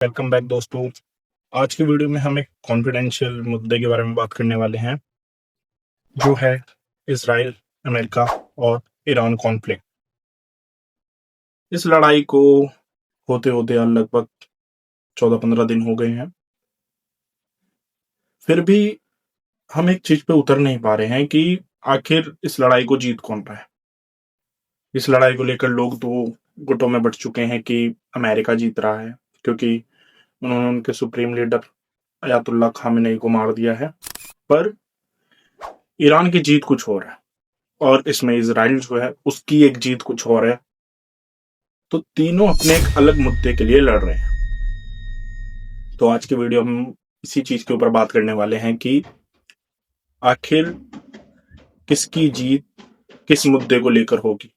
Welcome back दोस्तों। आज की वीडियो में हम एक कॉन्फिडेंशियल मुद्दे के बारे में बात करने वाले हैं, जो है इसराइल, अमेरिका और ईरान कॉन्फ्लिक्ट। इस लड़ाई को होते होते लगभग 14-15 दिन हो गए हैं। फिर भी हम एक चीज पे उतर नहीं पा रहे हैं कि आखिर इस लड़ाई को जीत कौन रहा है। इस लड़ाई को लेकर लोग दो गुटों में बंट चुके हैं कि अमेरिका जीत रहा है, क्योंकि उन्होंने उनके सुप्रीम लीडर अयातुल्ला खामेनेई को मार दिया है। पर ईरान की जीत कुछ और है और इसमें इजराइल जो है उसकी एक जीत कुछ और है। तो तीनों अपने एक अलग मुद्दे के लिए लड़ रहे हैं। तो आज की वीडियो हम इसी चीज के ऊपर बात करने वाले हैं कि आखिर किसकी जीत किस मुद्दे को लेकर होगी,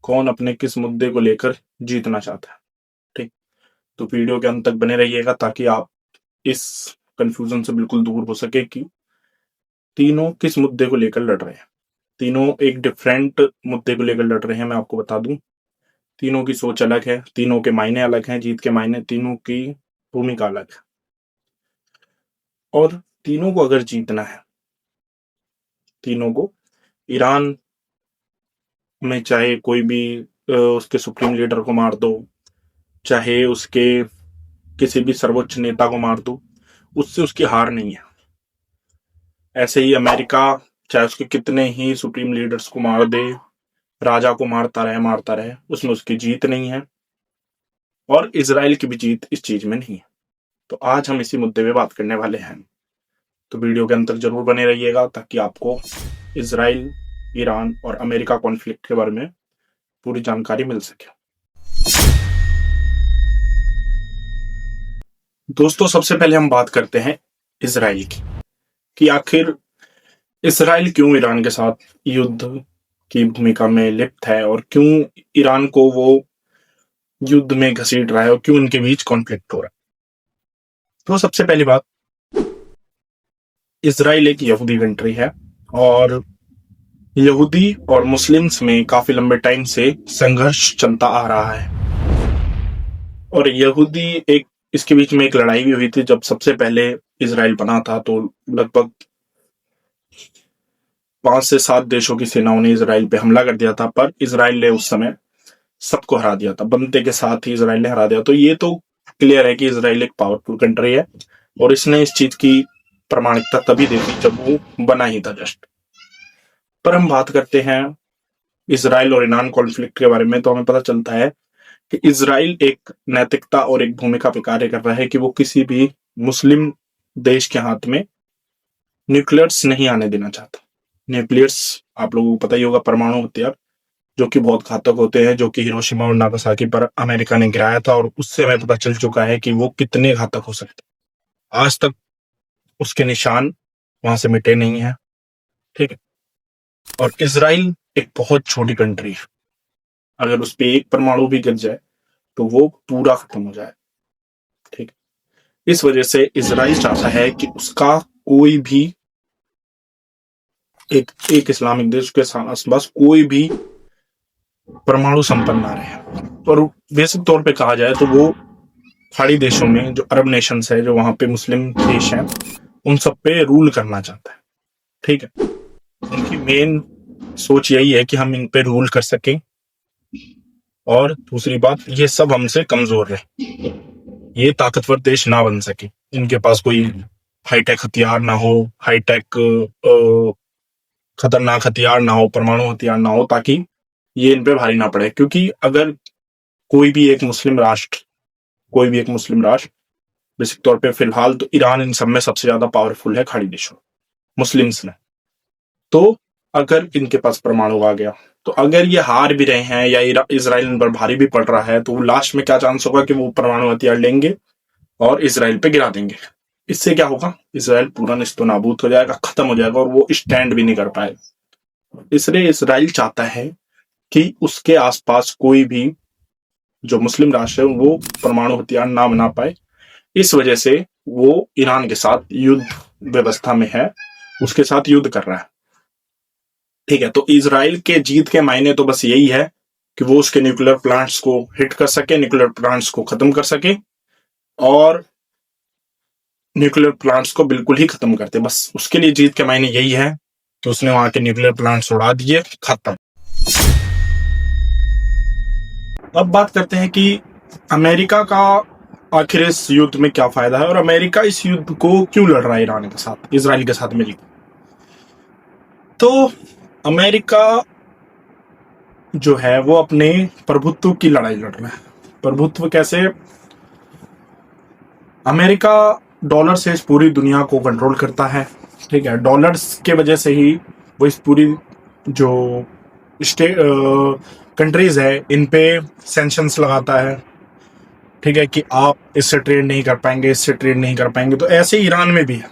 कौन अपने किस मुद्दे को लेकर जीतना चाहता है। ठीक, तो वीडियो के अंत तक बने रहिएगा ताकि आप इस कंफ्यूजन से बिल्कुल दूर हो सके कि तीनों किस मुद्दे को लेकर लड़ रहे हैं। तीनों एक डिफरेंट मुद्दे को लेकर लड़ रहे हैं। मैं आपको बता दूं, तीनों की सोच अलग है, तीनों के मायने अलग हैं, जीत के मायने, तीनों की भूमिका अलग है। और तीनों को अगर जीतना है, तीनों को, ईरान में चाहे कोई भी उसके सुप्रीम लीडर को मार दो, चाहे उसके किसी भी सर्वोच्च नेता को मार दो, उससे उसकी हार नहीं है। ऐसे ही अमेरिका चाहे उसके कितने ही सुप्रीम लीडर्स को मार दे, राजा को मारता रहे, उसमें उसकी जीत नहीं है। और इजराइल की भी जीत इस चीज में नहीं है। तो आज हम इसी मुद्दे पे बात करने वाले हैं। तो वीडियो के अंदर जरूर बने रहिएगा ताकि आपको इजराइल, ईरान और अमेरिका कॉन्फ्लिक्ट के बारे में पूरी जानकारी मिल सके। दोस्तों, सबसे पहले हम बात करते हैं इजराइल की, कि आखिर इजराइल क्यों ईरान के साथ युद्ध की भूमिका में लिप्त है और क्यों ईरान को वो युद्ध में घसीट रहा है और क्यों इनके बीच कॉन्फ्लिक्ट हो रहा है। तो सबसे पहली बात, इजराइल एक यहूदी कंट्री है और यहूदी और मुस्लिम्स में काफी लंबे टाइम से संघर्ष चलता आ रहा है। और यहूदी एक इसके बीच में एक लड़ाई भी हुई थी जब सबसे पहले इजराइल बना था। तो लगभग 5 से 7 देशों की सेनाओं ने इजराइल पे हमला कर दिया था, पर इजराइल ने उस समय सबको हरा दिया था, बनते के साथ ही इजराइल ने हरा दिया। तो ये तो क्लियर है कि इजराइल एक पावरफुल कंट्री है और इसने इस चीज की प्रामाणिकता तभी दी थी जब वो बना ही था जस्ट। पर हम बात करते हैं इजराइल और ईरान कॉन्फ्लिक्ट के बारे में, तो हमें पता चलता है कि इजराइल एक नैतिकता और एक भूमिका पे कार्य कर रहा है कि वो किसी भी मुस्लिम देश के हाथ में न्यूक्लियर्स नहीं आने देना चाहता। न्यूक्लियर्स आप लोगों को पता ही होगा, परमाणु हथियार, जो कि बहुत घातक होते हैं, जो कि हिरोशिमा और नागासाकी पर अमेरिका ने गिराया था। और उससे हमें पता चल चुका है कि वो कितने घातक हो सकते हैं। आज तक उसके निशान वहां से मिटे नहीं है। ठीक है, और इजराइल एक बहुत छोटी कंट्री है, अगर उस पर एक परमाणु भी गिर जाए तो वो पूरा खत्म हो जाए। ठीक, इस वजह से इजराइल चाहता है कि उसका कोई भी एक इस्लामिक देश के आसपास कोई भी परमाणु संपन्न ना रहे। और बेसिक तौर पे कहा जाए तो वो खाड़ी देशों में, जो अरब नेशंस है, जो वहां पे मुस्लिम देश हैं, उन सब पे रूल करना चाहता है। ठीक है, उनकी मेन सोच यही है कि हम इन पे रूल कर सकें और दूसरी बात, ये सब हमसे कमजोर रहे, ये ताकतवर देश ना बन सके, इनके पास कोई हाईटेक हथियार ना हो, हाईटेक खतरनाक हथियार ना हो, परमाणु हथियार ना हो, ताकि ये इन पे भारी ना पड़े। क्योंकि अगर कोई भी एक मुस्लिम राष्ट्र बेसिक तौर पे फिलहाल तो ईरान इन सब में सबसे ज्यादा पावरफुल है खाड़ी देशों मुस्लिम्स में, तो अगर इनके पास परमाणु आ गया, तो अगर ये हार भी रहे हैं या इजराइल इन पर भारी भी पड़ रहा है, तो लास्ट में क्या चांस होगा कि वो परमाणु हथियार लेंगे और इजराइल पे गिरा देंगे। इससे क्या होगा, इजराइल पूरा निस्तो नाबूद हो जाएगा, खत्म हो जाएगा और वो स्टैंड भी नहीं कर पाएगा। इसलिए इजराइल चाहता है कि उसके आसपास कोई भी जो मुस्लिम राष्ट्र है वो परमाणु हथियार ना बना पाए। इस वजह से वो ईरान के साथ युद्ध व्यवस्था में है, उसके साथ युद्ध कर रहा है। ठीक है, तो इजराइल के जीत के मायने तो बस यही है कि वो उसके न्यूक्लियर प्लांट्स को हिट कर सके, न्यूक्लियर प्लांट्स को खत्म कर सके, और न्यूक्लियर प्लांट्स को बिल्कुल ही खत्म कर दे। बस उसके लिए जीत के मायने यही है कि उसने वहां के न्यूक्लियर प्लांट्स उड़ा दिए, खत्म। अब बात करते हैं कि अमेरिका का आखिर इस युद्ध में क्या फायदा है और अमेरिका इस युद्ध को क्यों लड़ रहा है ईरान के साथ, इजराइल के साथ मिलकर। तो अमेरिका जो है वो अपने प्रभुत्व की लड़ाई लड़ रहा है। प्रभुत्व कैसे? अमेरिका डॉलर से इस पूरी दुनिया को कंट्रोल करता है, ठीक है। डॉलर्स के वजह से ही वो इस पूरी जो स्टेट कंट्रीज है इन पे सैंक्शंस लगाता है, ठीक है, कि आप इससे ट्रेड नहीं कर पाएंगे, इससे ट्रेड नहीं कर पाएंगे। तो ऐसे ईरान में भी है।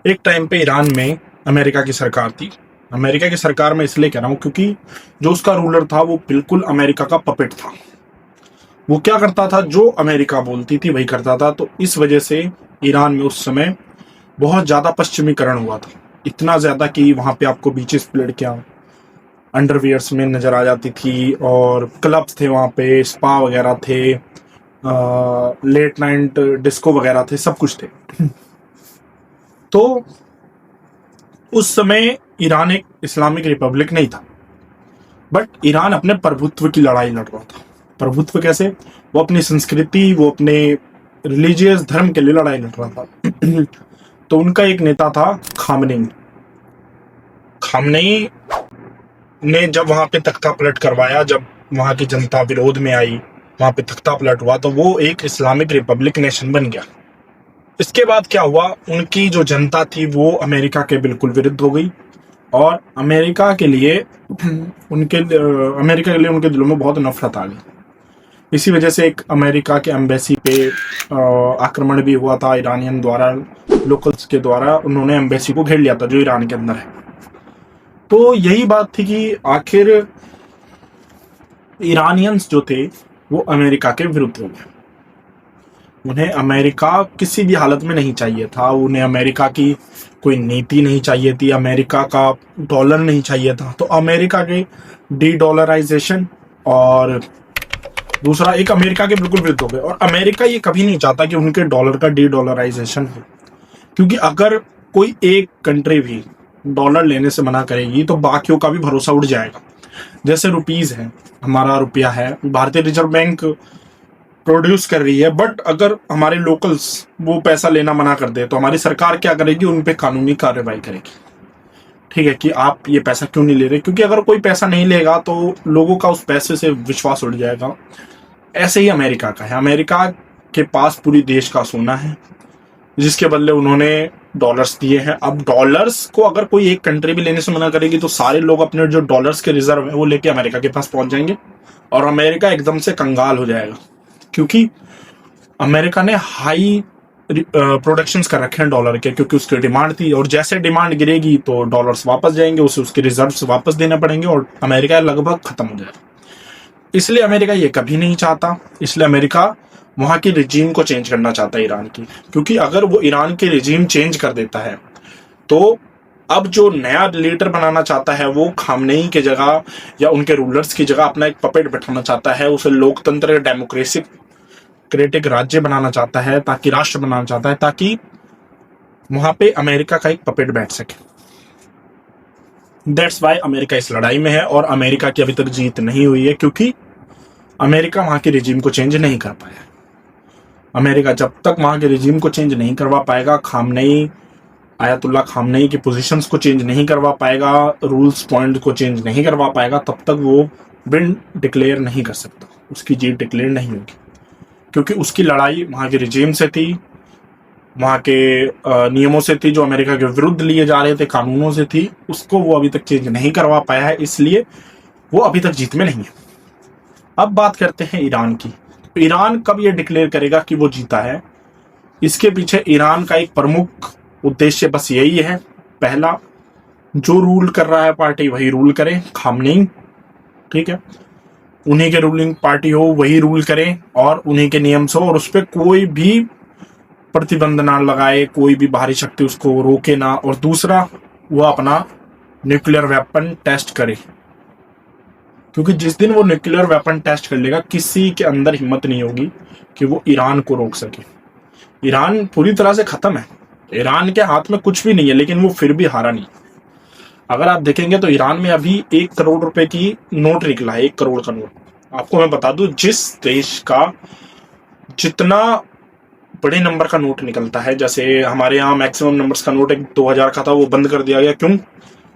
एक टाइम पे ईरान में अमेरिका की सरकार थी। अमेरिका की सरकार में इसलिए कह रहा हूं क्योंकि जो उसका रूलर था वो बिल्कुल अमेरिका का पपेट था। वो क्या करता था, जो अमेरिका बोलती थी वही करता था। तो इस वजह से ईरान में उस समय बहुत ज्यादा पश्चिमीकरण हुआ था, इतना ज्यादा कि वहां पे आपको बीचेस पे लड़कियां अंडरवियर्स में नजर आ जाती थी और क्लब्स थे वहां पे, स्पा वगैरह थे, लेट नाइट डिस्को वगैरह थे, सब कुछ थे। तो उस समय ईरान एक इस्लामिक रिपब्लिक नहीं था, बट ईरान अपने प्रभुत्व की लड़ाई लड़ रहा था। प्रभुत्व कैसे? वो अपनी संस्कृति, वो अपने रिलीजियस धर्म के लिए लड़ाई लड़ रहा था। तो उनका एक नेता था खामनेई। खामनेई ने जब वहां पे तख्ता पलट करवाया, जब वहां की जनता विरोध में आई, वहां पे तख्ता पलट हुआ, तो वो एक इस्लामिक रिपब्लिक नेशन बन गया। इसके बाद क्या हुआ, उनकी जो जनता थी वो अमेरिका के बिल्कुल विरुद्ध हो गई और अमेरिका के लिए उनके दिलों में बहुत नफरत आ गई। इसी वजह से एक अमेरिका के एम्बेसी पे आक्रमण भी हुआ था ईरानियन द्वारा, लोकल्स के द्वारा। उन्होंने एम्बेसी को घेर लिया था जो ईरान के अंदर है। तो यही बात थी कि आखिर ईरानियंस जो थे वो अमेरिका के विरुद्ध हो गए। उन्हें अमेरिका किसी भी हालत में नहीं चाहिए था, उन्हें अमेरिका की कोई नीति नहीं चाहिए थी, अमेरिका का डॉलर नहीं चाहिए था। तो अमेरिका के डी डॉलराइजेशन और दूसरा एक अमेरिका के बिल्कुल विरुद्ध हो गए। और अमेरिका ये कभी नहीं चाहता कि उनके डॉलर का डी डॉलराइजेशन हो, क्योंकि अगर कोई एक कंट्री भी डॉलर लेने से मना करेगी तो बाकियों का भी भरोसा उड़ जाएगा। जैसे रुपीज है, हमारा रुपया है, भारतीय रिजर्व बैंक प्रोड्यूस कर रही है, बट अगर हमारे लोकल्स वो पैसा लेना मना कर दे तो हमारी सरकार क्या करेगी, उन पे कानूनी कार्रवाई करेगी, ठीक है, कि आप ये पैसा क्यों नहीं ले रहे। क्योंकि अगर कोई पैसा नहीं लेगा तो लोगों का उस पैसे से विश्वास उड़ जाएगा। ऐसे ही अमेरिका का है। अमेरिका के पास पूरी देश का सोना है जिसके बदले उन्होंने डॉलर्स दिए हैं। अब डॉलर्स को अगर कोई एक कंट्री भी लेने से मना करेगी तो सारे लोग अपने जो डॉलर्स के रिजर्व है वो लेके अमेरिका के पास पहुंच जाएंगे और अमेरिका एकदम से कंगाल हो जाएगा, क्योंकि अमेरिका ने हाई प्रोडक्शंस कर रखे हैं डॉलर के, क्योंकि उसकी डिमांड थी। और जैसे डिमांड गिरेगी तो डॉलर्स वापस जाएंगे, उसे उसके रिजर्व्स वापस देने पड़ेंगे और अमेरिका लगभग खत्म हो जाएगा। इसलिए अमेरिका ये कभी नहीं चाहता। इसलिए अमेरिका वहां की रिजीम को चेंज करना चाहता है ईरान की, क्योंकि अगर वो ईरान की रिजीम चेंज कर देता है तो अब जो नया लीडर बनाना चाहता है वो खामनेई के जगह या उनके रूलर्स की जगह अपना एक पपेट बैठाना चाहता है। उसे लोकतंत्र, डेमोक्रेटिक राज्य बनाना चाहता है, ताकि राष्ट्र बनाना चाहता है, ताकि वहां पे अमेरिका का एक पपेट बैठ सके। दैट्स वाई अमेरिका इस लड़ाई में है और अमेरिका की अभी तक जीत नहीं हुई है, क्योंकि अमेरिका वहां के रिजीम को चेंज नहीं कर पाया। अमेरिका जब तक वहां के रिजीम को चेंज नहीं करवा पाएगा, खामनेई, आयतुल्ला खामनेई की पोजीशंस को चेंज नहीं करवा पाएगा, रूल्स पॉइंट को चेंज नहीं करवा पाएगा, तब तक वो विन डिक्लेयर नहीं कर सकता, उसकी जीत डिक्लेयर नहीं होगी। क्योंकि उसकी लड़ाई वहां के रिजीम से थी, वहां के नियमों से थी, जो अमेरिका के विरुद्ध लिए जा रहे थे, कानूनों से थी। उसको वो अभी तक चेंज नहीं करवा पाया है, इसलिए वो अभी तक जीत में नहीं है। अब बात करते हैं ईरान की। ईरान कब ये डिक्लेयर करेगा कि वो जीता है? इसके पीछे ईरान का एक प्रमुख उद्देश्य बस यही है। पहला, जो रूल कर रहा है पार्टी वही रूल करे, खामनेई, ठीक है, उन्हीं के रूलिंग पार्टी हो, वही रूल करे और उन्हीं के नियम से हो, और उस पर कोई भी प्रतिबंध ना लगाए, कोई भी बाहरी शक्ति उसको रोके ना। और दूसरा, वो अपना न्यूक्लियर वेपन टेस्ट करे, क्योंकि जिस दिन वो न्यूक्लियर वेपन टेस्ट कर लेगा, किसी के अंदर हिम्मत नहीं होगी कि वो ईरान को रोक सके। ईरान पूरी तरह से खत्म है, ईरान के हाथ में कुछ भी नहीं है, लेकिन वो फिर भी हारा नहीं। अगर आप देखेंगे तो ईरान में अभी 1 करोड़ रुपए की नोट निकला है, 1 करोड़ का नोट। आपको मैं बता दूं, जिस देश का जितना बड़े नंबर का नोट निकलता है, जैसे हमारे यहाँ मैक्सिमम नंबर्स का नोट एक 2000 का था, वो बंद कर दिया गया। क्यों?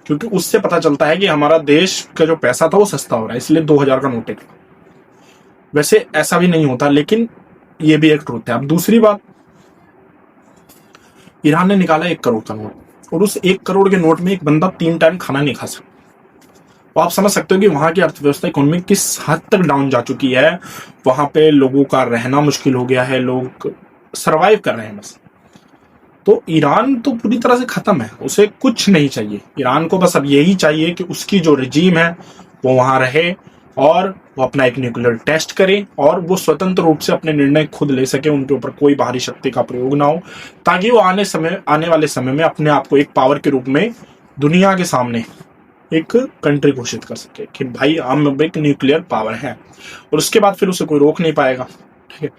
क्योंकि उससे पता चलता है कि हमारा देश का जो पैसा था वो सस्ता हो रहा है, इसलिए 2000 का नोट है। वैसे ऐसा भी नहीं होता, लेकिन ये भी एक ट्रूथ है। अब दूसरी बात, ईरान ने निकाला 1 करोड़ का नोट, और उस 1 करोड़ के नोट में एक बंदा 3 टाइम खाना नहीं खा सकता। तो आप समझ सकते हो कि वहां की अर्थव्यवस्था, इकोनॉमी किस हद तक डाउन जा चुकी है। वहां पे लोगों का रहना मुश्किल हो गया है, लोग सरवाइव कर रहे हैं बस। तो ईरान तो पूरी तरह से खत्म है, उसे कुछ नहीं चाहिए। ईरान को बस अब यही चाहिए कि उसकी जो रजीम है वो वहां रहे, और वो अपना एक न्यूक्लियर टेस्ट करे, और वो स्वतंत्र रूप से अपने निर्णय खुद ले सके, उनके ऊपर कोई बाहरी शक्ति का प्रयोग ना हो, ताकि वो आने वाले समय में अपने आप को एक पावर के रूप में दुनिया के सामने एक कंट्री घोषित कर सके कि भाई हम एक न्यूक्लियर पावर है। और उसके बाद फिर उसे कोई रोक नहीं पाएगा। ठीक है,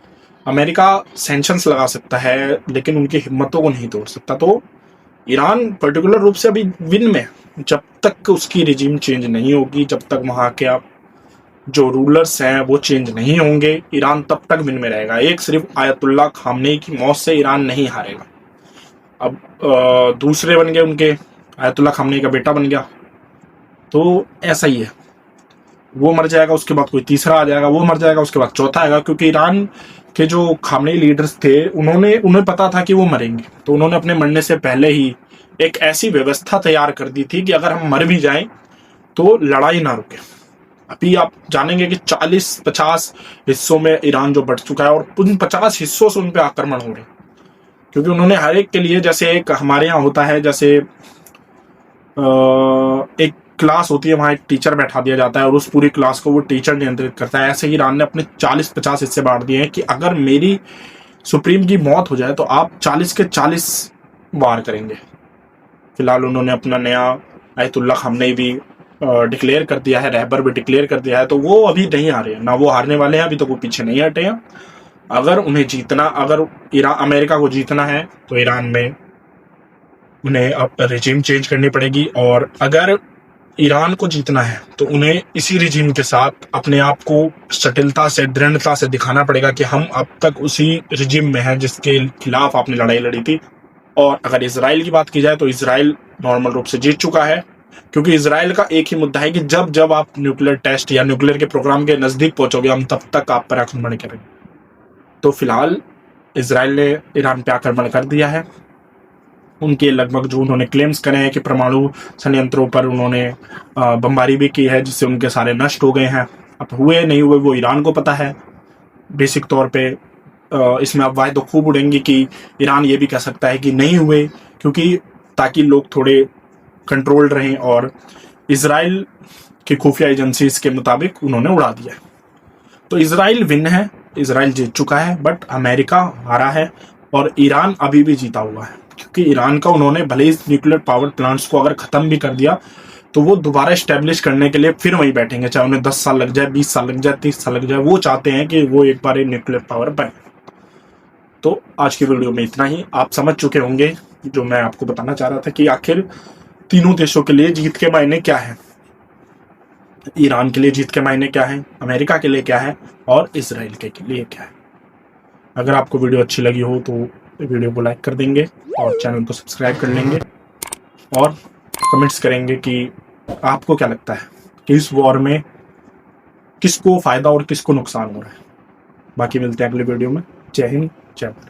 अमेरिका सैंक्शंस लगा सकता है, लेकिन उनकी हिम्मतों को नहीं तोड़ सकता। तो ईरान पर्टिकुलर रूप से अभी विन में, जब तक उसकी रिजीम चेंज नहीं होगी, जब तक वहां के जो रूलर्स हैं वो चेंज नहीं होंगे, ईरान तब तक विन में रहेगा। एक सिर्फ आयतुल्ला खामनेई की मौत से ईरान नहीं हारेगा। अब दूसरे बन गए उनके, आयतुल्ला खामनेई का बेटा बन गया, तो ऐसा ही है। वो मर जाएगा, उसके बाद कोई तीसरा आ जाएगा, वो मर जाएगा, उसके बाद चौथा आएगा। क्योंकि ईरान के जो खामनेई लीडर्स थे, उन्हें पता था कि वो मरेंगे, तो उन्होंने अपने मरने से पहले ही एक ऐसी व्यवस्था तैयार कर दी थी कि अगर हम मर भी जाएं तो लड़ाई ना रुके। अभी आप जानेंगे कि 40-50 हिस्सों में ईरान जो बट चुका है, और उन 50 हिस्सों से उन पे आक्रमण हो रहे हैं। क्योंकि उन्होंने हर एक के लिए, जैसे एक हमारे यहाँ होता है, जैसे एक क्लास होती है, वहां एक टीचर बैठा दिया जाता है और उस पूरी क्लास को वो टीचर नियंत्रित करता है। ऐसे ही ईरान ने अपने 40-50 हिस्से बांट दिए हैं कि अगर मेरी सुप्रीम की मौत हो जाए तो आप 40 के 40 वार करेंगे। फिलहाल उन्होंने अपना नया आयतुल्ला खामनेई भी डिक्लेयर कर दिया है, रहबर भी डिक्लेयर कर दिया है। तो वो अभी नहीं हारे हैं, ना वो हारने वाले हैं, अभी तो वो पीछे नहीं हटे हैं। अगर उन्हें जीतना, अगर अमेरिका को जीतना है तो ईरान में उन्हें अब रिजीम चेंज करनी पड़ेगी, और अगर ईरान को जीतना है तो उन्हें इसी रिजीम के साथ अपने आप को सटिलता से, दृढ़ता से दिखाना पड़ेगा कि हम अब तक उसी रिजीम में हैं जिसके खिलाफ आपने लड़ाई लड़ी थी। और अगर इजराइल की बात की जाए तो इजराइल नॉर्मल रूप से जीत चुका है, क्योंकि इजराइल का एक ही मुद्दा है कि जब जब आप न्यूक्लियर टेस्ट या न्यूक्लियर के प्रोग्राम के नजदीक पहुंचोगे, हम तब तक आप पर आक्रमण करेंगे। तो फिलहाल इजराइल ने ईरान पे आक्रमण कर दिया है। उनके लगभग जो उन्होंने क्लेम्स करे हैं कि परमाणु संयंत्रों पर उन्होंने बमबारी भी की है, जिससे उनके सारे नष्ट हो गए हैं। अब हुए नहीं हुए वो ईरान को पता है। बेसिक तौर पे इसमें अफवाहें तो खूब उड़ेंगी कि ईरान ये भी कह सकता है कि नहीं हुए, क्योंकि ताकि लोग थोड़े कंट्रोल्ड रहें, और इजराइल की खुफिया एजेंसीज के मुताबिक उन्होंने उड़ा दिया। तो इजराइल विन है, इजराइल जीत चुका है, बट अमेरिका हारा है, और ईरान अभी भी जीता हुआ है। क्योंकि ईरान का उन्होंने भले ही न्यूक्लियर पावर प्लांट्स को अगर खत्म भी कर दिया, तो वो दोबारा स्टैब्लिश करने के लिए फिर वहीं बैठेंगे, चाहे उन्हें 10 साल लग जाए, 20 साल लग जाए, 30 साल लग जाए। वो चाहते हैं कि वो एक बार न्यूक्लियर पावर बने। तो आज की वीडियो में इतना ही। आप समझ चुके होंगे जो मैं आपको बताना चाह रहा था कि आखिर तीनों देशों के लिए जीत के मायने क्या है। ईरान के लिए जीत के मायने क्या है, अमेरिका के लिए क्या है, और इसराइल के लिए क्या है। अगर आपको वीडियो अच्छी लगी हो तो वीडियो को लाइक कर देंगे और चैनल को सब्सक्राइब कर लेंगे, और कमेंट्स करेंगे कि आपको क्या लगता है कि इस वॉर में किसको फायदा और किसको नुकसान हो रहा है। बाकी मिलते हैं अगले वीडियो में। जय हिंद, जय भारत।